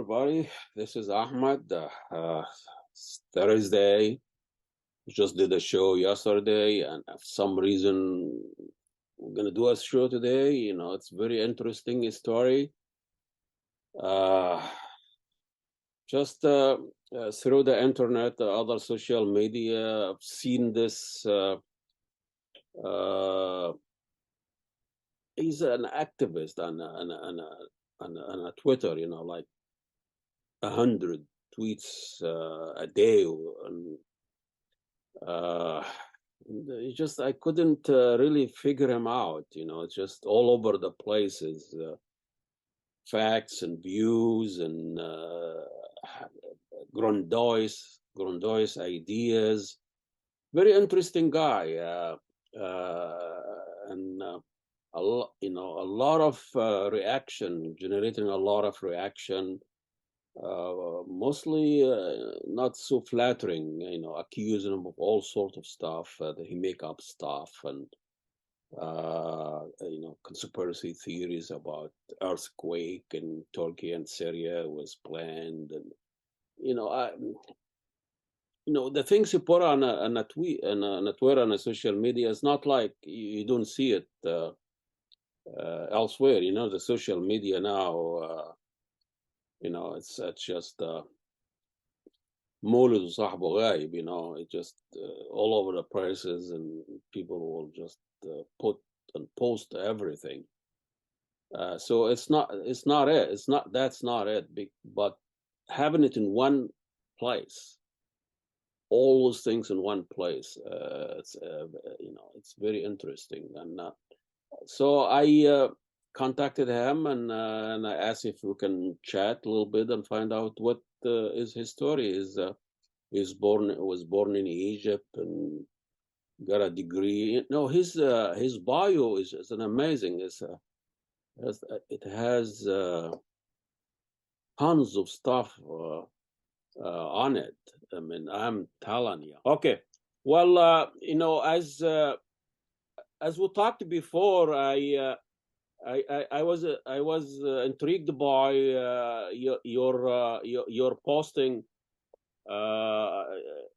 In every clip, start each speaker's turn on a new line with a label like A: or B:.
A: everybody. This is Ahmed. Thursday. Just did a show yesterday, and for some reason, we're gonna do a show today. It's very interesting story. Uh, just through the internet, other social media, I've seen this. Uh, he's an activist on Twitter. Like 100 tweets a day, and uh, I couldn't really figure him out. It's just all over the places, facts and views and grandiose ideas. Very interesting guy, and a lot of reaction, generating a lot of reaction. Mostly not so flattering, accusing him of all sorts of stuff, that he make up stuff, and conspiracy theories about earthquake in Turkey and Syria was planned, and the things you put on a tweet and on a Twitter and a social media is not like you don't see it elsewhere. The social media now. It's just مولد وصاحبه غايب. It just all over the places, and people will just put and post everything. So that's not it. But having it in one place, all those things in one place, it's very interesting. And so I contacted him, and I asked if we can chat a little bit and find out what is his story. Was born in Egypt and got a degree. No, his bio is an amazing. It has tons of stuff on it. I mean, I'm telling you. Okay, well, as we talked before, I was intrigued by your posting,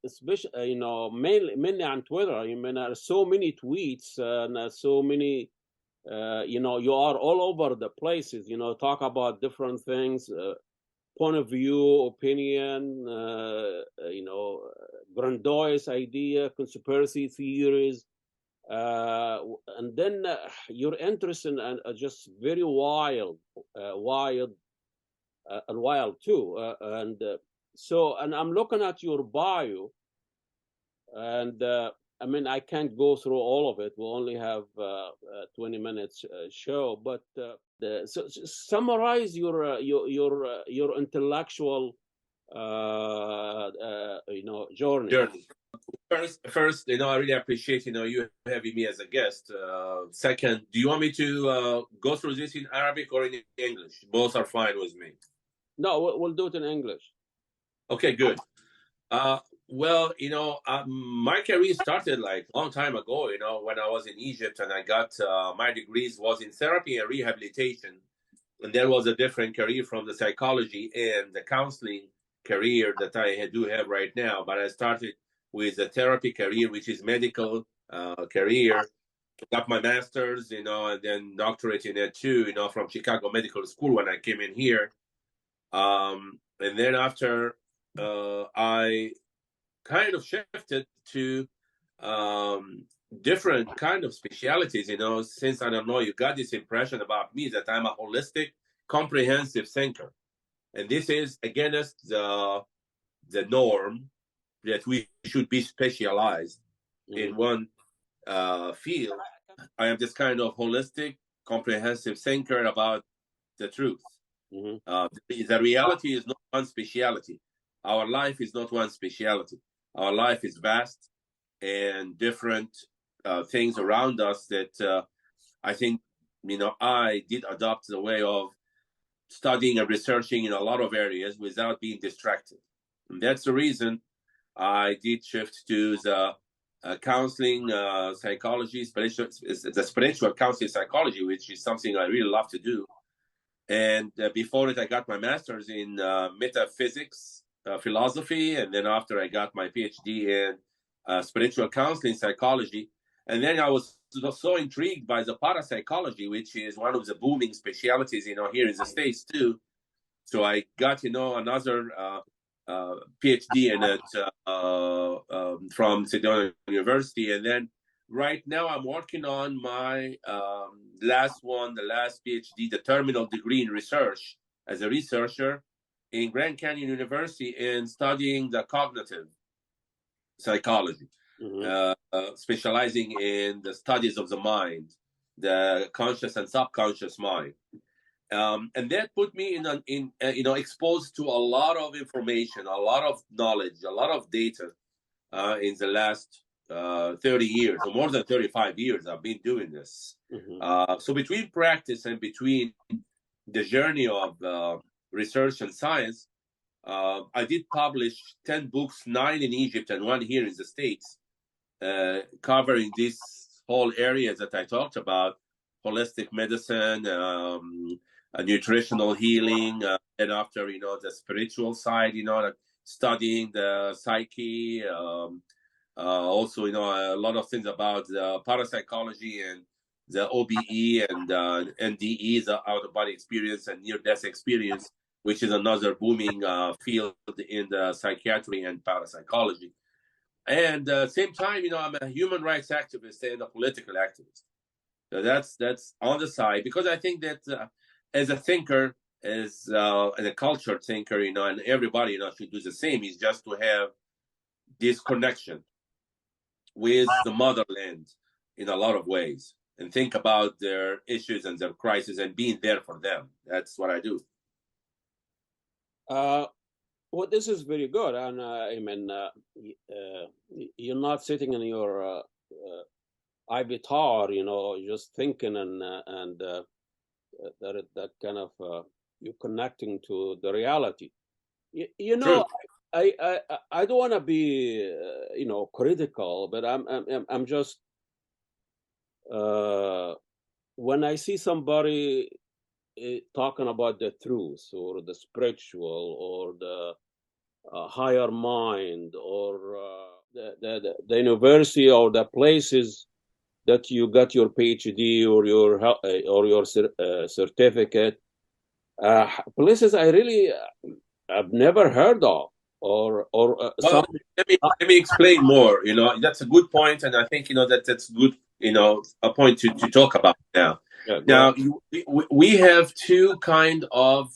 A: especially mainly on Twitter. I mean, there are so many tweets and so many. You are all over the places. Talk about different things, point of view, opinion. Grandiose idea, conspiracy theories. And then your interest in just very wild and wild too. And I'm looking at your bio, and I mean, I can't go through all of it. We'll only have 20 minutes show, but so summarize your intellectual journey.
B: First, I really appreciate, you having me as a guest. Second, do you want me to go through this in Arabic or in English? Both are fine with me.
A: No, we'll do it in English.
B: Okay, good. Well, my career started like a long time ago, when I was in Egypt, and I got my degrees was in therapy and rehabilitation. And that was a different career from the psychology and the counseling career that I do have right now. But I started with a therapy career, which is medical career. Got my master's, and then doctorate in it too, from Chicago Medical School when I came in here. And then after I kind of shifted to different kind of specialities, since I don't know, you got this impression about me that I'm a holistic, comprehensive thinker. And this is against the norm that we should be specialized in one field. I am this kind of holistic, comprehensive thinker about the truth. The reality is not one speciality. Our life is not one speciality. Our life is vast and different things around us that I think, I did adopt the way of studying and researching in a lot of areas without being distracted. And that's the reason I did shift to the counseling psychology, the spiritual counseling psychology, which is something I really love to do. And before it, I got my master's in metaphysics, philosophy, and then after I got my Ph.D. in spiritual counseling psychology. And then I was so intrigued by the parapsychology, which is one of the booming specialties, here in the States too. So I got, another PhD in it from Sedona University. And then right now I'm working on my the last PhD, the terminal degree in research as a researcher in Grand Canyon University in studying the cognitive psychology, specializing in the studies of the mind, the conscious and subconscious mind. And that put me exposed to a lot of information, a lot of knowledge, a lot of data in the last 30 years or more than 35 years. I've been doing this. So between practice and between the journey of research and science, I did publish 10 books, 9 in Egypt and 1 here in the States, covering this whole area that I talked about: holistic medicine, nutritional healing, and after, the spiritual side, like studying the psyche, also, a lot of things about the parapsychology and the OBE and NDE, the out of body experience and near death experience, which is another booming field in the psychiatry and parapsychology. And same time, I'm a human rights activist and a political activist. So that's on the side, because I think that as a thinker, as and a cultured thinker, and everybody, should do the same, is just to have this connection with the motherland in a lot of ways and think about their issues and their crises and being there for them. That's what I do.
A: Well, this is very good, and I mean, you're not sitting in your avatar, just thinking and that kind of you're connecting to the reality.
B: True.
A: I don't want to be critical, but I'm just when I see somebody talking about the truth or the spiritual or the higher mind or the university or the places that you got your PhD or your certificate, places I've never heard of, or
B: well, let me explain more. That's a good point, and I think that's good. A point to talk about now.
A: Yeah,
B: Now we have two kind of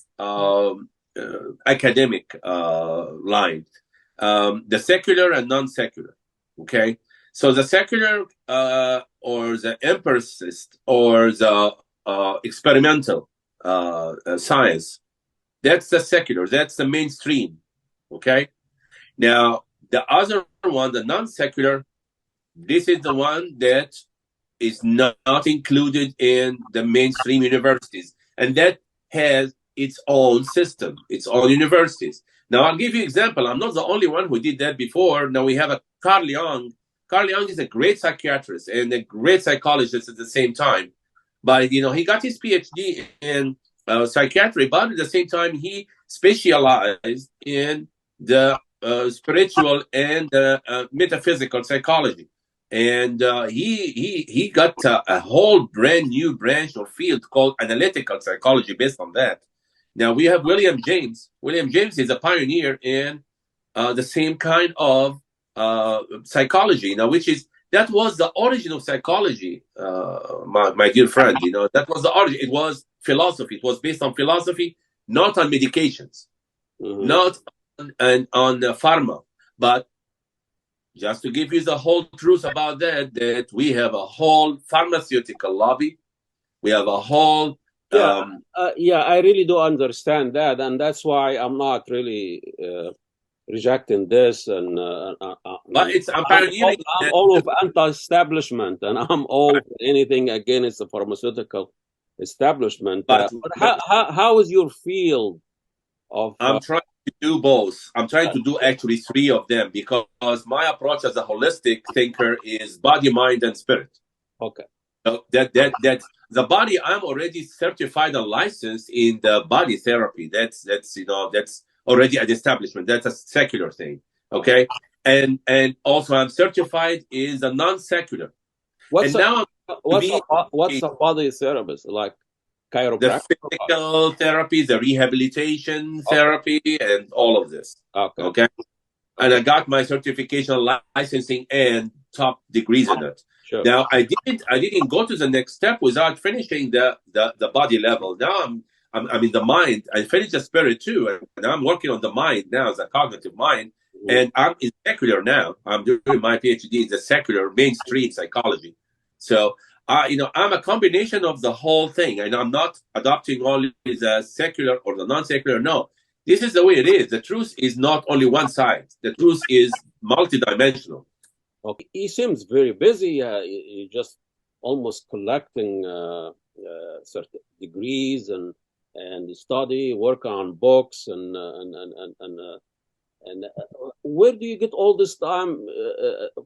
B: academic lines: the secular and non-secular. Okay, so the secular or the empiricist or the experimental science, that's the secular, that's the mainstream. Okay, now the other one, the non-secular, this is the one that is not included in the mainstream universities, and that has its own system, its own universities. Now I'll give you an example. I'm not the only one who did that before. Now we have a Carl Jung. Carl Jung is a great psychiatrist and a great psychologist at the same time, but he got his PhD in psychiatry, but at the same time he specialized in the spiritual and metaphysical psychology. And he got a whole brand new branch or field called analytical psychology based on that. Now we have William James. William James is a pioneer in the same kind of psychology. Now, that was the origin of psychology, my dear friend. That was the origin. It was philosophy. It was based on philosophy, not on medications, not on pharma, but just to give you the whole truth about that we have a whole pharmaceutical lobby. We have a whole
A: I really do understand that, and that's why I'm not really rejecting this. And
B: but
A: I'm all of anti-establishment, and I'm all anything against the pharmaceutical establishment. But how is your field of?
B: I'm trying to do both. I'm trying to do actually 3 of them, because my approach as a holistic thinker is body, mind, and spirit.
A: Okay.
B: that the body, I'm already certified and licensed in the body therapy. That's that's already an establishment. That's a secular thing. Okay. And also I'm certified in the non-secular.
A: What's
B: And
A: a
B: now I'm to be
A: what's a body therapist like?
B: the
A: Chiropractor?
B: physical therapy, the rehabilitation
A: Okay.
B: therapy, and all of this.
A: Okay.
B: Okay. And I
A: Okay.
B: got my certification, licensing, and top degrees in it.
A: Sure.
B: Now I didn't go to the next step without finishing the body level. Now I'm in the mind. I finished the spirit too, and I'm working on the mind now, the cognitive mind,
A: Mhm.
B: and I'm in secular now. I'm doing my PhD in the secular mainstream psychology. So I'm a combination of the whole thing, and I'm not adopting only the secular or the non-secular. No, this is the way it is. The truth is not only one side. The truth is multidimensional.
A: Okay. He seems very busy. He just almost collecting certain degrees and study, work on books and where do you get all this time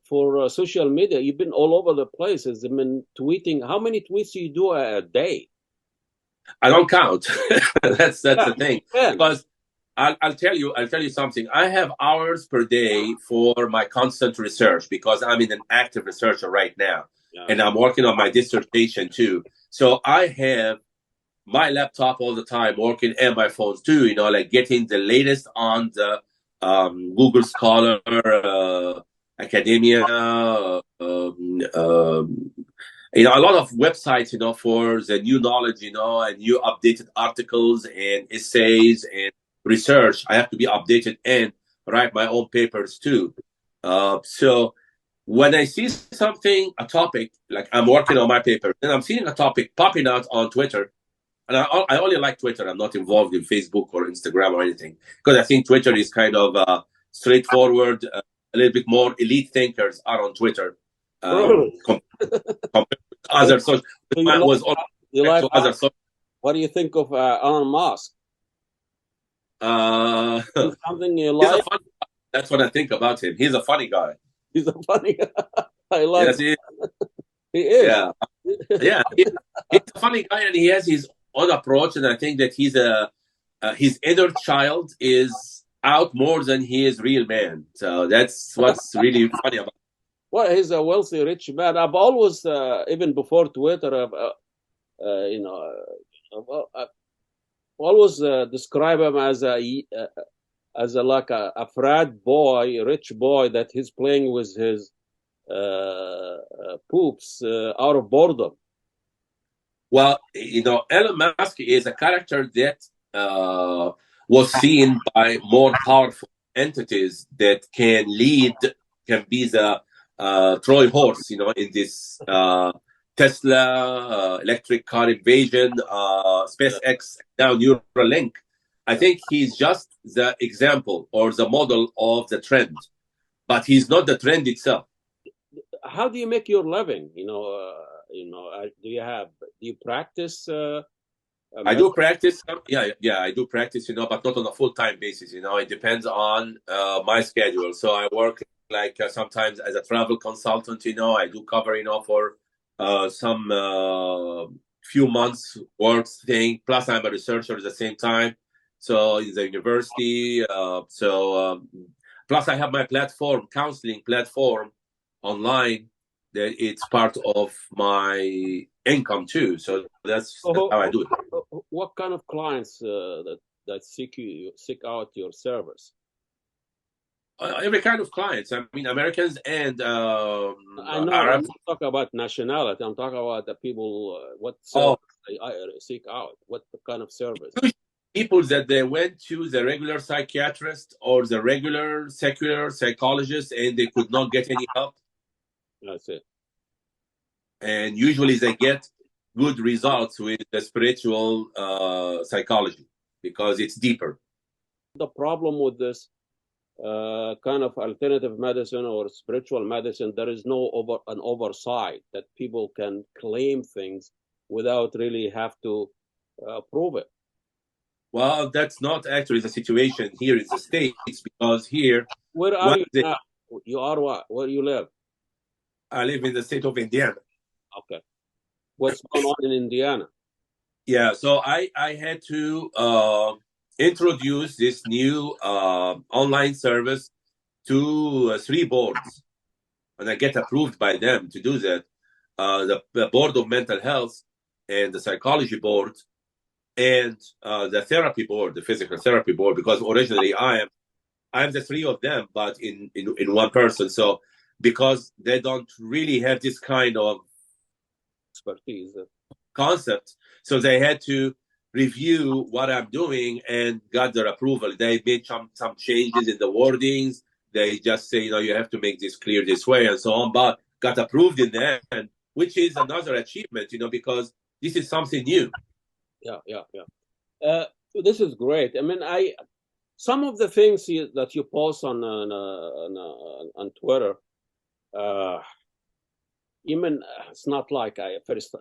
A: for social media? You've been all over the place. Has been tweeting. How many tweets do you do a day?
B: I don't count. that's
A: Yeah,
B: the thing.
A: you can.
B: Because I'll tell you something. I have hours per day for my constant research because I'm in an active researcher right now,
A: Yeah.
B: and I'm working on my dissertation too. So I have my laptop all the time working, and my phones too. Like getting the latest on the Google Scholar, academia, a lot of websites, for the new knowledge, and new updated articles and essays and research. I have to be updated and write my own papers too. So when I see something, a topic, like I'm working on my paper, and I'm seeing a topic popping out on Twitter, and I only like Twitter. I'm not involved in Facebook or Instagram or anything because I think Twitter is kind of straightforward. A little bit more elite thinkers are on Twitter
A: Really?
B: compared to other social.
A: So you
B: Mine
A: like
B: was all
A: you like
B: to other social.
A: what do you think of Elon Musk?
B: Uh,
A: Something you
B: he's a
A: like?
B: funny. That's what I think about him. He's a funny guy.
A: He's a funny. I like.
B: Yes, he is.
A: He is.
B: Yeah, yeah. He's a funny guy, and he has his own approach. And I think that his inner child is out more than he is real man. So that's what's really funny about.
A: Well, he's a wealthy, rich man. I've always, even before Twitter, you know, I've always describe him as a like a frat boy, rich boy that he's playing with his poops out of boredom.
B: Well, Elon Musk is a character that was seen by more powerful entities that can be the Troy horse, in this Tesla, electric car invasion, SpaceX, now Neuralink. I think he's just the example or the model of the trend, but he's not the trend itself.
A: How do you make your living? Do you practice?
B: I do practice. Yeah, I do practice, but not on a full time basis. It depends on my schedule. So I work like sometimes as a travel consultant. I do cover, for some few months work thing. Plus, I'm a researcher at the same time. So in the university. Plus, I have my platform, counseling platform online. That it's part of my income too. So that's how I do it.
A: What kind of clients that seek out your service?
B: Every kind of clients. I mean, Americans and
A: I know. I'm
B: Arabs.
A: not talking about nationality. I'm talking about the people. What
B: Oh,
A: service they seek out? What kind of service?
B: people that they went to the regular psychiatrist or the regular secular psychologist and they could not get any help.
A: That's it.
B: And usually they get good results with the spiritual psychology because it's deeper.
A: The problem with this kind of alternative medicine or spiritual medicine, there is no an oversight that people can claim things without really have to prove it.
B: Well, that's not actually the situation here in the States because here,
A: Where are
B: what
A: you now? You are what? Where you live?
B: I live in the state of Indiana.
A: Okay. What's going on in Indiana?
B: Yeah, so I had to introduce this new online service to three boards, and I get approved by them to do that. The board of mental health, and the psychology board, and the therapy board, the physical therapy board, because originally I'm the three of them, but in one person. So because they don't really have this kind of
A: Expertise.
B: concept, so they had to review what I'm doing and got their approval. They made some changes in the wordings. They just say, you have to make this clear this way and so on, but got approved in the end, which is another achievement, because this is something new.
A: Yeah. This is great. I mean, some of the things that you post on Twitter, uh, even it's not like I first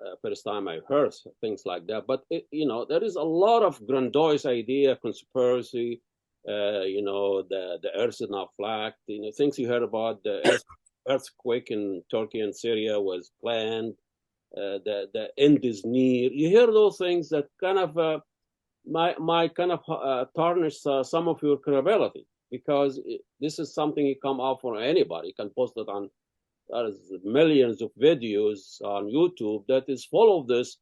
A: time I heard things like that, but there is a lot of grandiose idea, conspiracy. The Earth is not flat. Things you heard about the earthquake in Turkey and Syria was planned. The end is near. You hear those things that kind of might kind of tarnish some of your credibility, because this is something you come out for anybody. You can post it on. There's millions of videos on YouTube that is full of this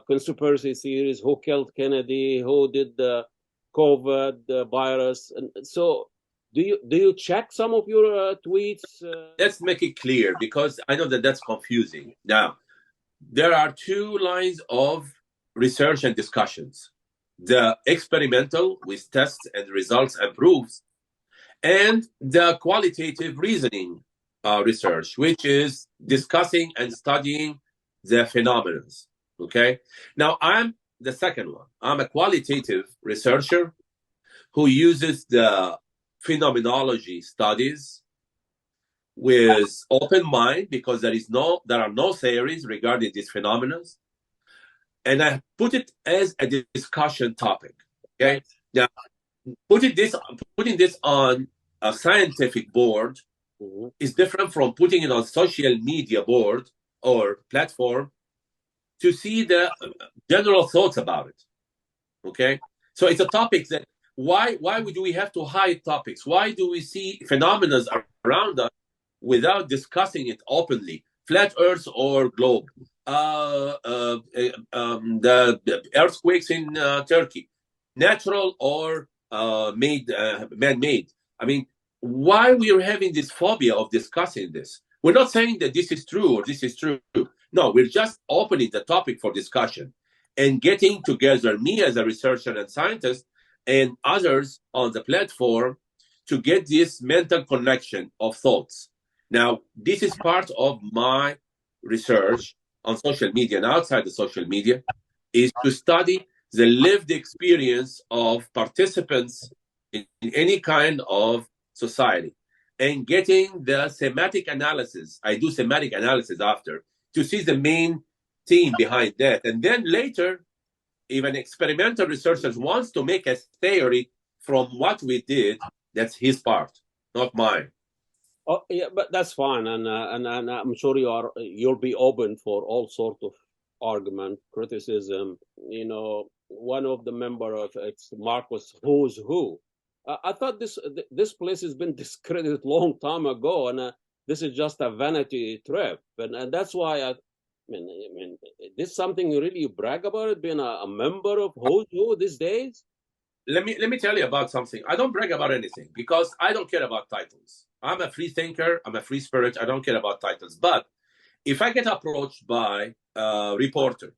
A: conspiracy theories. Who killed Kennedy? Who did the COVID virus? And so, do you check some of your tweets?
B: Let's make it clear, because I know that that's confusing. Now, there are two lines of research and discussions: the experimental, with tests and results and proofs, and the qualitative reasoning research, which is discussing and studying the phenomena. Okay. Now, I'm the second one. I'm a qualitative researcher who uses the phenomenology studies with open mind, because there are no theories regarding these phenomena, and I put it as a discussion topic. Okay. Now, putting this on a scientific board is different from putting it on social media board or platform to see the general thoughts about it. Okay, so it's a topic that why do we have to hide topics? Why do we see phenomena around us without discussing it openly? Flat Earth or globe? The earthquakes in Turkey, natural or man-made? I mean, why we are having this phobia of discussing this? We're not saying that this is true or this is true. No, we're just opening the topic for discussion and getting together, me as a researcher and scientist and others on the platform, to get this mental connection of thoughts. Now, this is part of my research on social media and outside the social media, is to study the lived experience of participants in any kind of society, and getting the thematic analysis. I do thematic analysis after, to see the main theme behind that. And then later, if an experimental researcher wants to make a theory from what we did, that's his part, not mine.
A: Oh yeah, but that's fine, and I'm sure you'll be open for all sort of argument, criticism. One of the member of it's Marcus Who's Who. I thought this place has been discredited long time ago, and this is just a vanity trip, and that's why I mean, this something you really brag about it, being a member of Who's Who these days.
B: Let me tell you about something. I don't brag about anything because I don't care about titles. I'm a free thinker. I'm a free spirit. I don't care about titles. But if I get approached by a reporter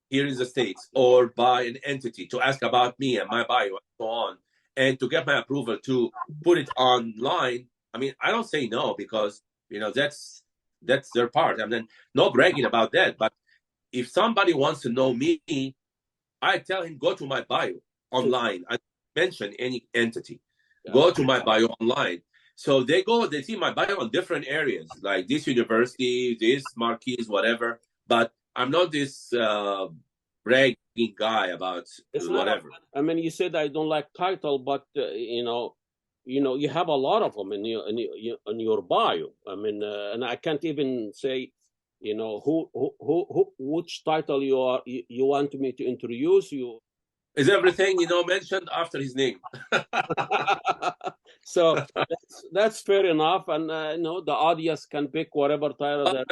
B: here in the States, or by an entity to ask about me and my bio and so on, and to get my approval to put it online, I mean, I don't say no, because that's their part. I mean, no bragging about that. But if somebody wants to know me, I tell him, go to my bio online. I mention any entity.
A: Yeah.
B: Go to my bio online. So they see my bio on different areas, like this university, this marquees, whatever. But I'm not this bragging guy about
A: It's not.
B: whatever.
A: I mean, you said I don't like title, but you have a lot of them in your bio. I mean, and I can't even say you know, which title you want me to introduce you.
B: Is everything mentioned after his name?
A: So that's fair enough, and the audience can pick whatever title that.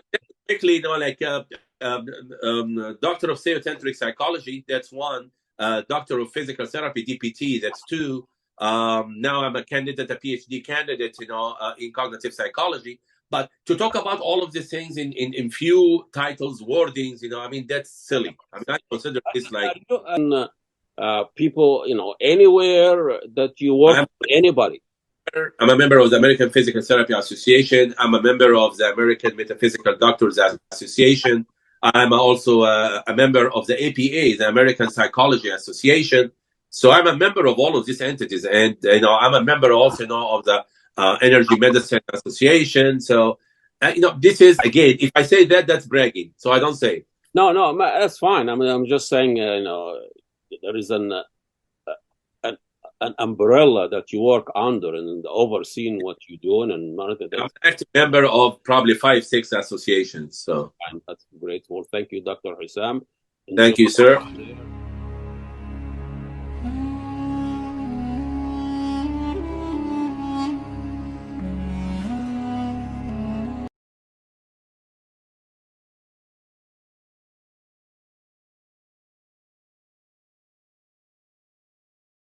B: Quickly, like doctor of theocentric psychology, that's one. Doctor of physical therapy, DPT, that's two. Now I'm a candidate, a PhD candidate, in cognitive psychology. But to talk about all of these things in few titles, wordings, I mean, that's silly. I mean, I consider this like.
A: And people, anywhere that you work
B: I'm
A: with anybody.
B: I'm a member of the American Physical Therapy Association. I'm a member of the American Metaphysical Doctors Association. I'm also a member of the APA, the American Psychology Association. So I'm a member of all of these entities, and I'm a member also of the Energy Medicine Association. So this is, again, if I say that, that's bragging. So I don't say.
A: No, that's fine. I mean, I'm just saying, there is an umbrella that you work under and overseeing what you're doing and monitor.
B: I'm an active member of probably 5, 6 associations. So
A: That's great. Well, thank you, Dr. Hussam.
B: thank you, sir.